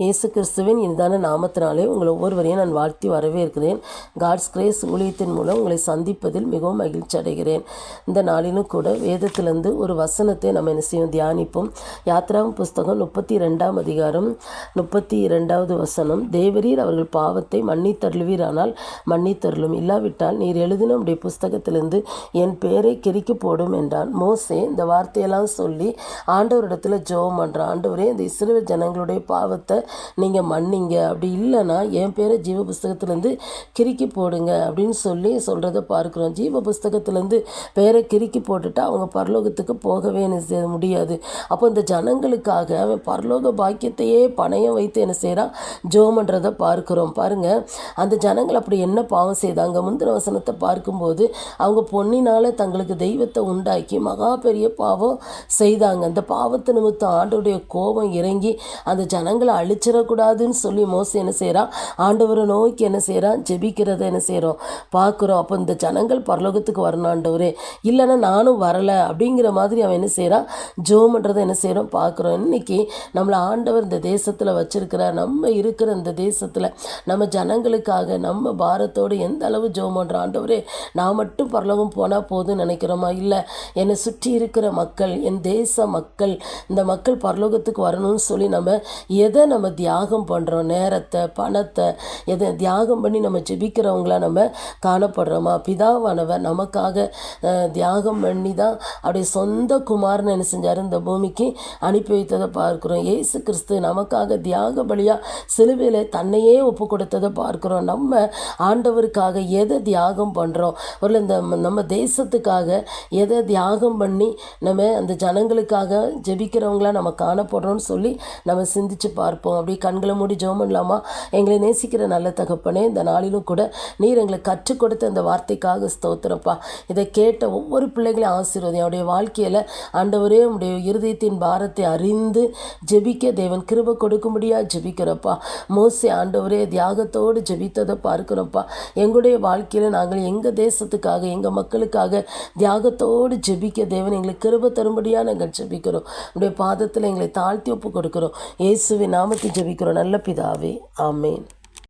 இயேசு கிறிஸ்துவின் இனிதான நாமத்தினாலே உங்கள் ஒவ்வொருவரையும் நான் வாழ்த்தி வரவேற்கிறேன். காட்ஸ் கிரேஸ் ஊழியத்தின் மூலம் உங்களை சந்திப்பதில் மிகவும் மகிழ்ச்சி அடைகிறேன். இந்த நாளிலும் கூட வேதத்திலிருந்து ஒரு வசனத்தை நம்ம என்ன செய்வோம், தியானிப்போம். யாத்ராம் புஸ்தகம் 32ஆம் அதிகாரம் 32வது வசனம். தேவரீர் அவர்கள் பாவத்தை மன்னித்தருளுவீரானால் மன்னித்தருளும், இல்லாவிட்டால் நீர் எழுதின உடைய புஸ்தகத்திலிருந்து என் பெயரை கிறுக்கி போடும் என்றான். மோசே இந்த வார்த்தையெல்லாம் சொல்லி ஆண்டவரிடத்தில் ஜெபம் பண்ணுறான். ஆண்டவரே, இந்த இஸ்ரவேல் ஜனங்களுடைய பாவத்தை நீங்கள் மன்னிங்க, அப்படி இல்லைன்னா என் பேரை ஜீவ புஸ்தகத்திலேருந்து கிறுக்கி போடுங்க அப்படின்னு சொல்லி சொல்கிறத பார்க்குறோம். ஜீவ புஸ்தகத்திலேருந்து பேரை கிறுக்கி போட்டுட்டா அவங்க பரலோகத்துக்கு போகவே முடியாது. அப்போ இந்த ஜனங்களுக்காக அவன் பரலோக பாக்கியத்தையே பணயம் வைத்து என்ன செய்கிறான், ஜோமன்றதை பார்க்குறோம். பாருங்கள், அந்த ஜனங்கள் அப்படி என்ன பாவம் செய்தாங்க. முந்தின வசனத்தை பார்க்கும்போது அவங்க பொன்னினால் தங்களுக்கு தெய்வத்தை உண்டாக்கி மகா பெரிய பாவம் செய்தாங்க. அந்த பாவத்தை நிமித்தம் ஆண்டவருடைய கோபம் இறங்கி அந்த ஜனங்களை அழிச்சிடக்கூடாதுன்னு சொல்லி மோசே என்ன செய்கிறான், ஆண்டவரை நோக்கி என்ன செய்கிறான், ஜெபிக்கிறத என்ன செய்கிறோம் பார்க்குறோம். அப்போ இந்த ஜனங்கள் பரலோகத்துக்கு வரணும் ஆண்டவரே, இல்லைன்னா நானும் வரலை அப்படிங்கிற மாதிரி அவன் என்ன செய்கிறான், ஜோம்ன்றதை என்ன செய்கிறோம் பார்க்குறோம். இன்றைக்கி நம்மளை ஆண்டவர் இந்த தேசத்தில் வச்சிருக்கிறார். நம்ம இருக்கிற இந்த தேசத்தில் நம்ம ஜனங்களுக்காக நம்ம பாரத்தோடு எந்த அளவு ஜோம் பண்ணுறோம். ஆண்டவரே, நான் மட்டும் பரலோகம் போனால் போதும்னு நினைக்கிறோமா? இல்லை, என்னை சுற்றி இருக்கிற மக்கள், என் தேச மக்கள், இந்த மக்கள் பரலோகத்துக்கு வரணும்னு சொல்லி நம்ம எதை நம்ம தியாகம் பண்ணுறோம், நேரத்தை, பணத்தை, எதை தியாகம் பண்ணி நம்ம ஜெபிக்கிறவங்களா நம்ம காணப்படுறோமா? பிதாவானவர் நமக்காக தியாகம் பண்ணி தான் அப்படியே சொந்த குமாரனை என்ன செஞ்சார், இந்த பூமிக்கு அனுப்பி வைத்ததை பார்க்குறோம். இயேசு கிறிஸ்து நமக்காக தியாக பலியாக சிலுவையில் தன்னையே ஒப்பு கொடுத்ததை பார்க்குறோம். நம்ம ஆண்டவருக்காக எதை தியாகம் பண்ணுறோம்? ஒரு இந்த நம்ம தேசத்துக்காக எதை தியாகம் பண்ணி நம்ம அந்த ஜனங்களுக்காக ஜெபிக்கிறவங்களா நம்ம காணப்படுறோம்னு சொல்லி நம்ம சிந்திச்சு பார்ப்போம். அப்படி கண்களை மூடி ஜெபம் பண்ணலாமா? எங்களை நேசிக்கிற நல்ல தகப்பனே, இந்த நாளிலும் கூட நீர் எங்களை கற்றுக் கொடுத்த அந்த வார்த்தைக்காக ஸ்தோத்திரப்பா. இதை கேட்ட ஒவ்வொரு பிள்ளைகளையும் ஆசீர்வதி. அவருடைய வாழ்க்கையில் ஆண்டவரே உடைய இருதயத்தின் பாரத்தை அறிந்து ஜெபிக்க தேவன் கிருபை கொடுக்கும்படியா ஜெபிக்கிறப்பா. மோசே ஆண்டவரே தியாகத்தோடு ஜெபித்ததை பார்க்கிறோம்ப்பா. எங்களுடைய வாழ்க்கையில் நாங்கள் எங்கள் தேசத்துக்காக, எங்கள் மக்களுக்காக தியாகத்தோடு ஜெபிக்க தேவன் எங்களுக்கு கிருபை தரும்படியாக நாங்கள் ஜெபிக்கிறோம். உடைய பாதத்தில் எங்களை தாழ்த்தி ஒப்பு கொடுக்கிறோம். இயேசுவின் நாமத்தில் ஜெபிக்கிறோம் நல்ல பிதாவே, ஆமேன்.